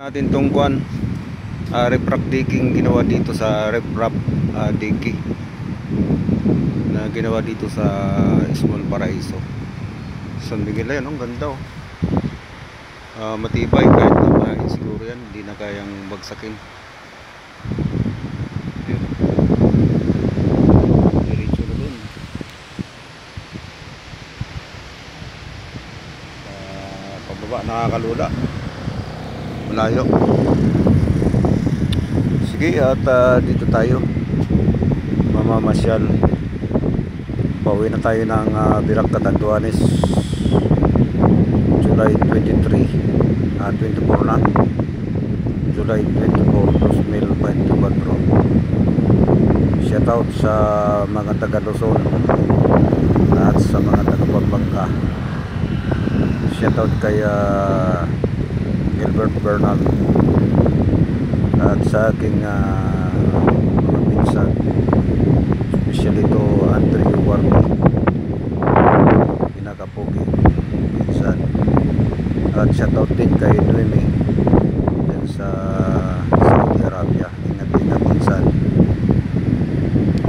Natin tong kuan, riprap digging ginawa dito sa riprap digging na ginawa dito sa Small Paraiso, San Miguel. Ayan, ang ganda oh. Matibay kahit na mahin siguro yan, hindi na kayang bagsakin. Yun. Diretso na dun. Pababa nakakalula, malayo. Sige, at dito tayo mamamasyal. Pauwi na tayo ng Birak Catanduanes, July 23, 24 na, July 24, 2024. Shout out sa mga taga Luzon at sa mga taga Pampanga. Shout out kay Gilbert Bernal at sa aking mga pinsan, especially to Andrew Warby, pinakapogi pinsan. At shoutout din kay Noemi